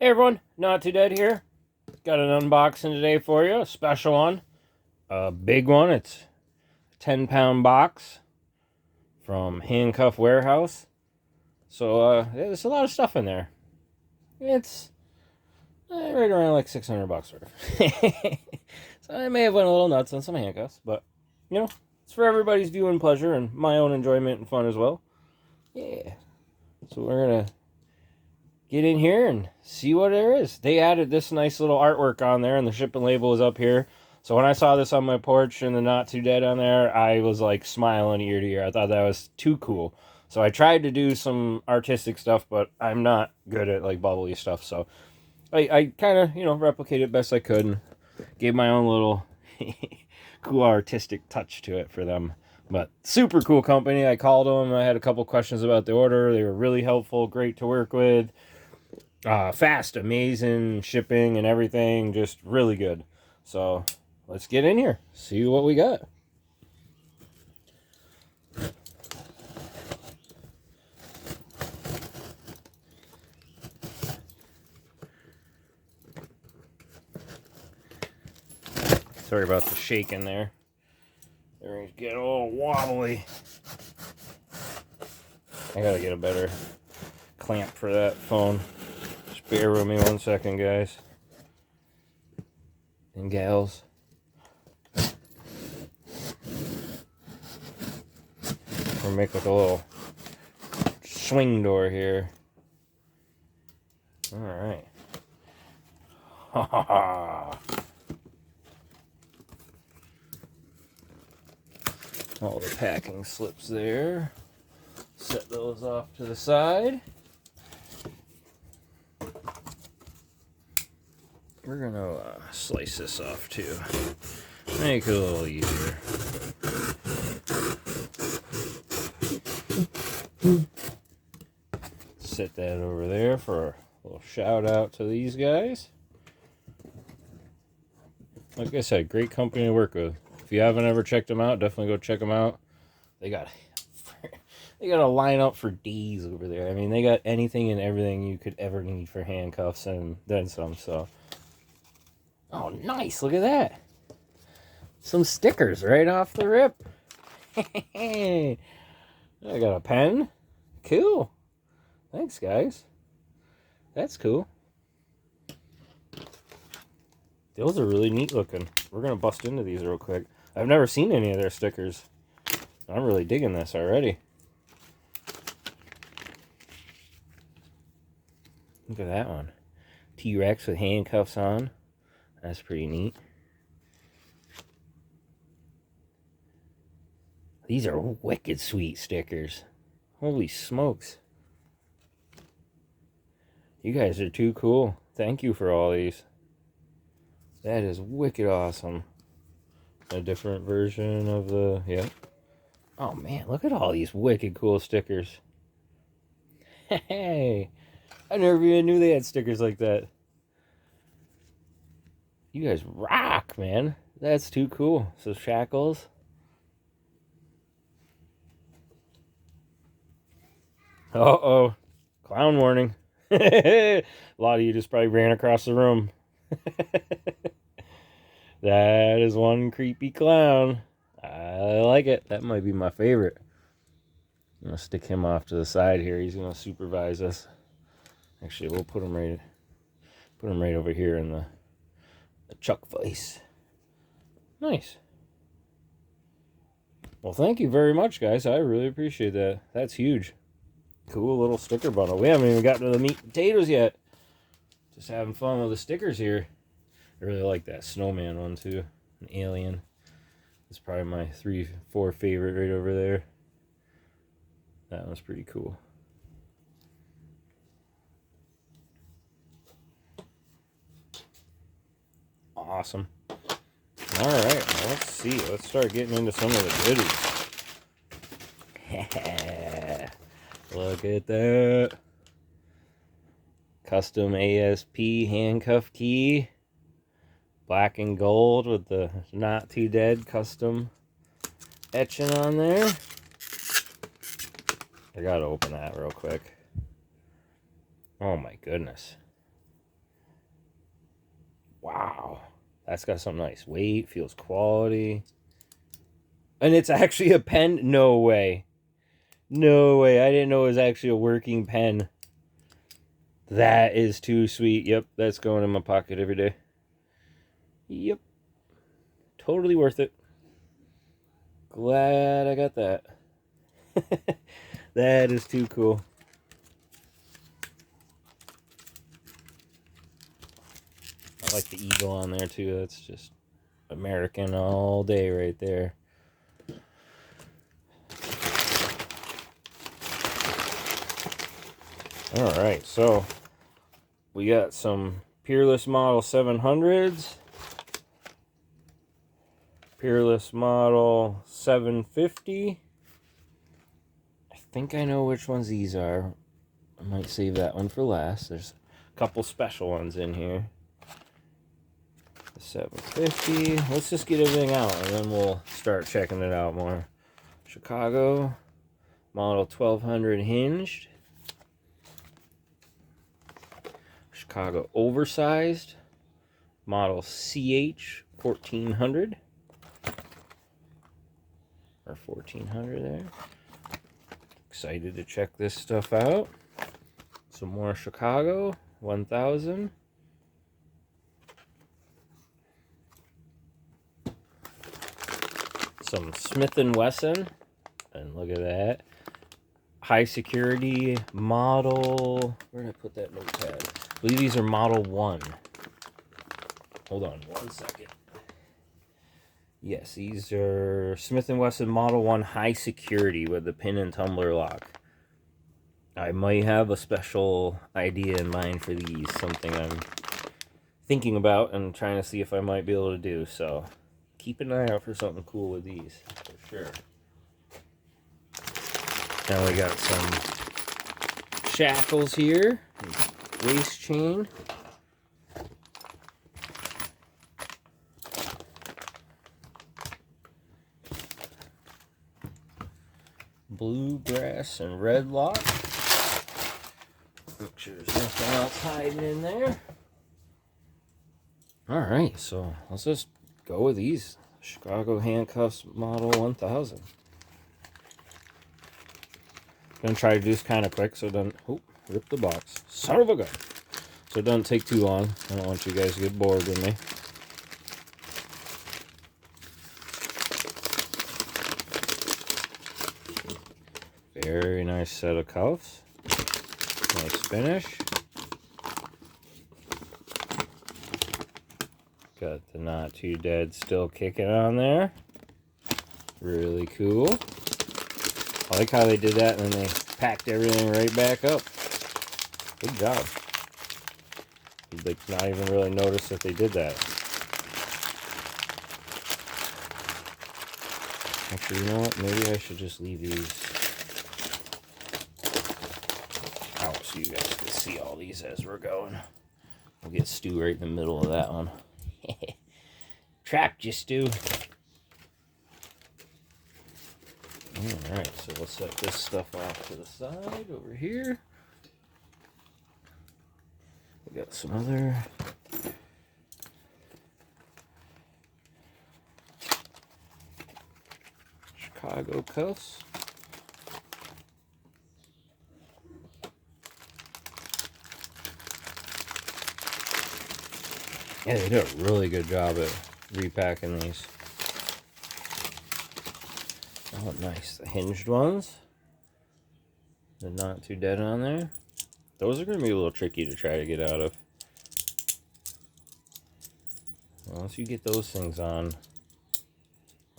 Hey everyone, Not Too Dead here. Got an unboxing today for you, a special one. A big one, it's a 10-pound box from Handcuff Warehouse. So, there's a lot of stuff in there. It's right around like $600 worth. So I may have went a little nuts on some handcuffs, but, it's for everybody's viewing pleasure and my own enjoyment and fun as well. Yeah. So we're going to get in here and see what there is. They added this nice little artwork on there, and the shipping label is up here. So when I saw this on my porch and the Not Too Dead on there, I was like smiling ear to ear. I thought that was too cool. So I tried to do some artistic stuff, but I'm not good at like bubbly stuff. So I kind of, replicated best I could and gave my own little cool artistic touch to it for them. But super cool company. I called them. I had a couple questions about the order. They were really helpful, great to work with. Fast, amazing shipping and everything, just really good. So let's get in here, see what we got. Sorry about the shaking there. Everything's getting a little wobbly. I gotta get a better clamp for that phone. Just bear with me 1 second, guys and gals. We'll make like a little swing door here. All right. Ha ha ha. All the packing slips there. Set those off to the side. We're gonna slice this off too. Make it a little easier. Set that over there for a little shout out to these guys. Like I said, great company to work with. If you haven't ever checked them out, definitely go check them out. They got a lineup for days over there. I mean, they got anything and everything you could ever need for handcuffs and then some. So, oh, nice! Look at that. Some stickers right off the rip. I got a pen. Cool. Thanks, guys. That's cool. Those are really neat looking. We're gonna bust into these real quick. I've never seen any of their stickers. I'm really digging this already. Look at that one. T-Rex with handcuffs on. That's pretty neat. These are wicked sweet stickers. Holy smokes. You guys are too cool. Thank you for all these. That is wicked awesome. A different version of the, yeah. Oh man, look at all these wicked cool stickers. Hey, I never even knew they had stickers like that. You guys rock, man. That's too cool. So shackles. Uh-oh. Clown warning. A lot of you just probably ran across the room. That is one creepy clown. I like it. That might be my favorite. I'm going to stick him off to the side here. He's going to supervise us. Actually, we'll put him right over here in the chuck vise. Nice. Well, thank you very much, guys. I really appreciate that. That's huge. Cool little sticker bundle. We haven't even gotten to the meat and potatoes yet. Just having fun with the stickers here. I really like that snowman one too. An alien. It's probably my 3-4 favorite right over there. That one's pretty cool. Awesome. Alright, well, let's see. Let's start getting into some of the goodies. Look at that. Custom ASP handcuff key. Black and gold with the Not Too Dead custom etching on there. I gotta open that real quick. Oh my goodness. Wow. That's got some nice weight, feels quality. And it's actually a pen? No way. No way. I didn't know it was actually a working pen. That is too sweet. Yep, that's going in my pocket every day. Yep. Totally worth it. Glad I got that. That is too cool. I like the eagle on there too. That's just American all day right there. Alright, so we got some Peerless Model 700s. Peerless Model 750. I think I know which ones these are. I might save that one for last. There's a couple special ones in here. The 750. Let's just get everything out and then we'll start checking it out more. Chicago Model 1200 hinged. Chicago oversized. Model CH 1400. Or 1400 there. Excited to check this stuff out. Some more Chicago 1000. Some Smith & Wesson. And look at that. High security model. Where did I put that notepad? I believe these are Model 1. Hold on 1 second. Yes, these are Smith & Wesson Model 1 high security with the pin and tumbler lock. I might have a special idea in mind for these. Something I'm thinking about and trying to see if I might be able to do. So keep an eye out for something cool with these, for sure. Now we got some shackles here. Waist chain. Bluegrass and red lock. Make sure there's nothing else hiding in there. Alright, so let's just go with these. Chicago Handcuffs Model 1000. Gonna try to do this kind of quick so it doesn't... Oh, rip the box. Son of a gun. So it doesn't take too long. I don't want you guys to get bored with me. Very nice set of cuffs. Nice finish. Got the Not Too Dead still kicking on there. Really cool. I like how they did that and then they packed everything right back up. Good job. You'd like not even really notice that they did that. Actually, you know what? Maybe I should just leave these out so you guys can see all these as we're going. We'll get Stu right in the middle of that one. Trapped you, Stu. Alright, so we'll set this stuff off to the side over here. We got some other Chicago cuffs. Yeah, they did a really good job at repacking these. Oh, nice. The hinged ones. They're Not Too Dead on there. Those are going to be a little tricky to try to get out of. Once you get those things on...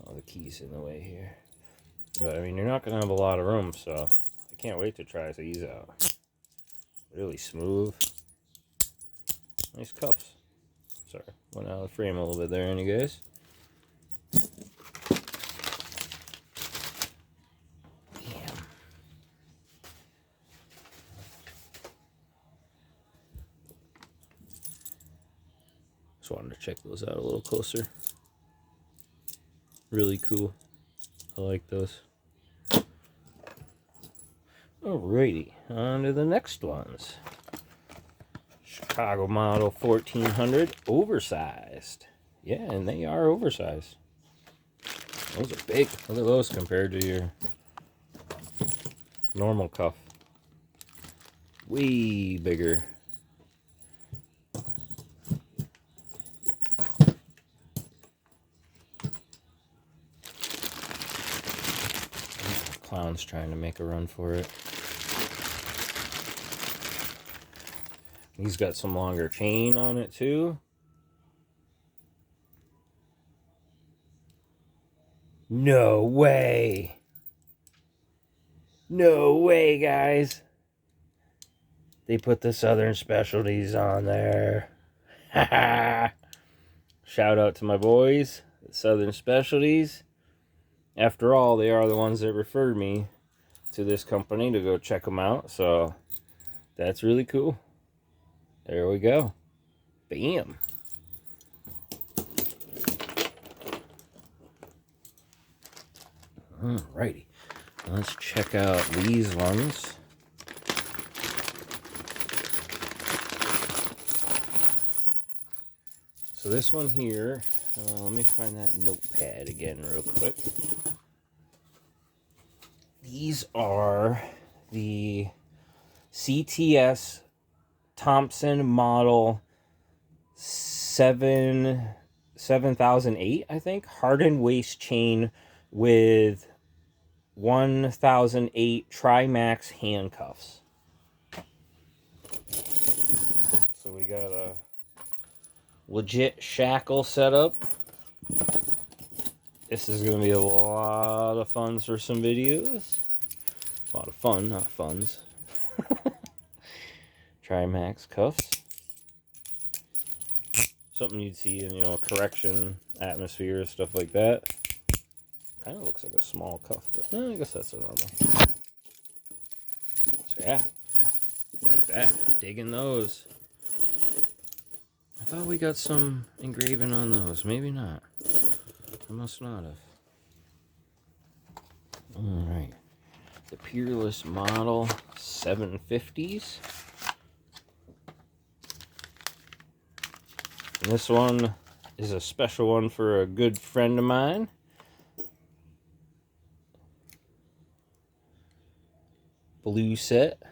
Oh, the key's in the way here. But, I mean, you're not going to have a lot of room, so I can't wait to try these out. Really smooth. Nice cuffs. Sorry, went out of the frame a little bit there, any guys? Damn. Just wanted to check those out a little closer. Really cool. I like those. Alrighty, on to the next ones. Chicago model 1400, oversized. Yeah, and they are oversized. Those are big. Look at those compared to your normal cuff. Way bigger. Clown's trying to make a run for it. He's got some longer chain on it too. No way. No way, guys. They put the Southern Specialties on there. Shout out to my boys, the Southern Specialties. After all, they are the ones that referred me to this company to go check them out. So that's really cool. There we go. Bam. Alrighty. Let's check out these ones. So this one here, let me find that notepad again real quick. These are the CTS Thompson model 7008, I think. Hardened waist chain with 1008 Trimax handcuffs. So we got a legit shackle setup. This is going to be a lot of fun for some videos. A lot of fun, not funds. Trimax cuffs. Something you'd see in, correction atmosphere, stuff like that. Kind of looks like a small cuff, but I guess that's a normal. So yeah, like that. Digging those. I thought we got some engraving on those. Maybe not. I must not have. Alright. The Peerless Model 750s. And this one is a special one for a good friend of mine. Blue set.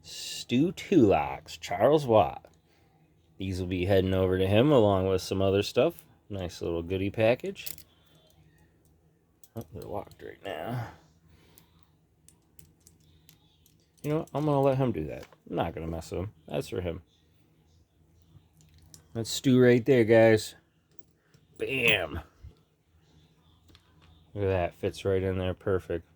Stu Tulocks, Charles Watt. These will be heading over to him along with some other stuff. Nice little goodie package. Oh, they're locked right now. You know what? I'm going to let him do that. I'm not going to mess with him. That's for him. That's Stu right there, guys. Bam. Look at that. Fits right in there. Perfect.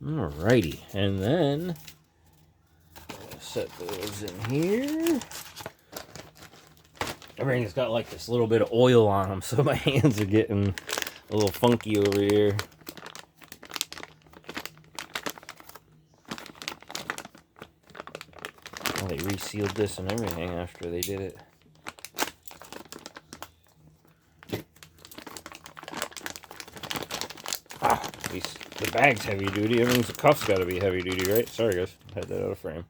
Alrighty. And then set those in here. Everything's got like this little bit of oil on them, so my hands are getting a little funky over here. Well, they resealed this and everything after they did it. The bag's heavy duty. That means the cuff's got to be heavy duty, right? Sorry, guys. Had that out of frame.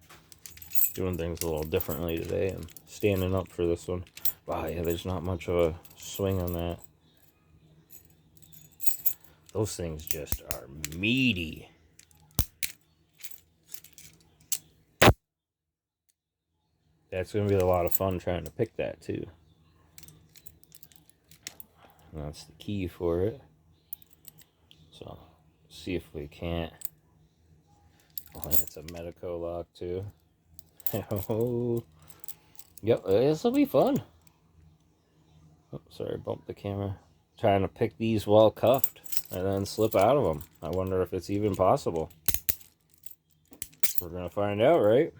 Doing things a little differently today. I'm standing up for this one. Wow, yeah, there's not much of a swing on that. Those things just are meaty. That's going to be a lot of fun trying to pick that, too. And that's the key for it. So, see if we can't. Oh, it's a Medico lock, too. Oh. Yep, this will be fun. Oh, sorry, bumped the camera. Trying to pick these while cuffed and then slip out of them. I wonder if it's even possible. We're going to find out, right?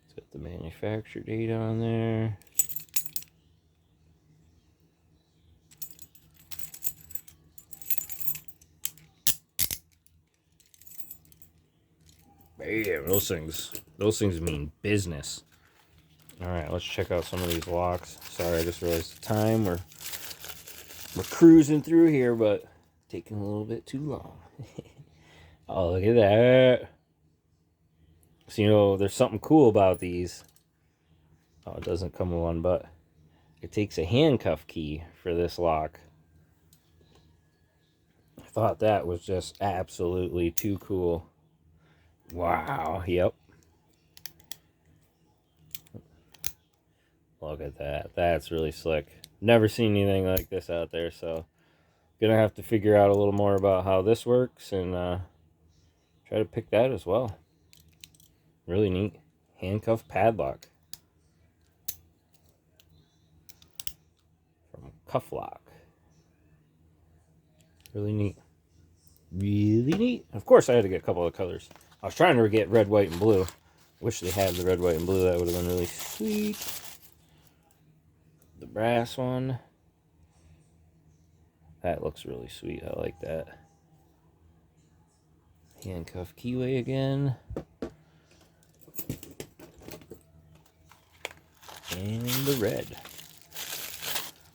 It's got the manufacture date on there. Bam, those things mean business. Alright, let's check out some of these locks. Sorry, I just realized the time. We're cruising through here, but taking a little bit too long. Oh, look at that. So, you know, there's something cool about these. Oh, it doesn't come with one, but it takes a handcuff key for this lock. I thought that was just absolutely too cool. Wow, yep. Look at that. That's really slick. Never seen anything like this out there, so gonna have to figure out a little more about how this works and try to pick that as well. Really neat. Handcuff padlock from Cuff Lock. Really neat. Really neat. Of course, I had to get a couple of colors. I was trying to get red, white, and blue. Wish they had the red, white, and blue. That would have been really sweet. The brass one. That looks really sweet. I like that. Handcuff keyway again. And the red.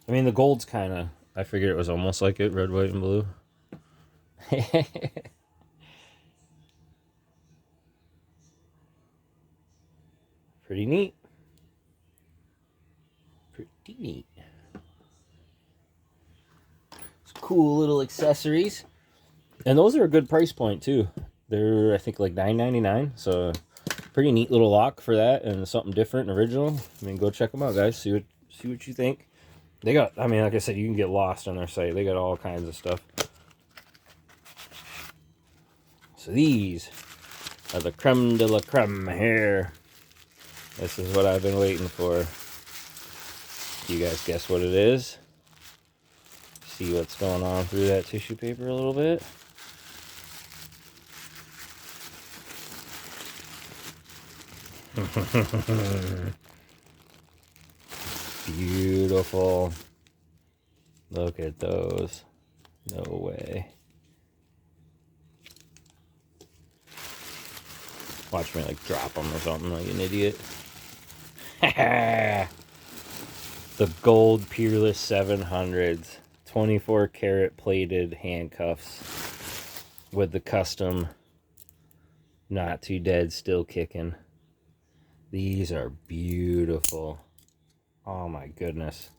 I mean, the gold's kind of... I figured it was almost like it. Red, white, and blue. Pretty neat. Pretty neat. Some cool little accessories. And those are a good price point, too. They're, I think, like $9.99. So, pretty neat little lock for that. And something different and original. I mean, go check them out, guys. See what you think. They got, I mean, like I said, you can get lost on their site. They got all kinds of stuff. So these are the creme de la creme here. This is what I've been waiting for. You guys guess what it is? See what's going on through that tissue paper a little bit. Beautiful. Look at those. No way. Watch me like drop them or something like an idiot. The gold Peerless 700s. 24 karat plated handcuffs with the custom Not Too Dead still kicking. These are beautiful. Oh my goodness.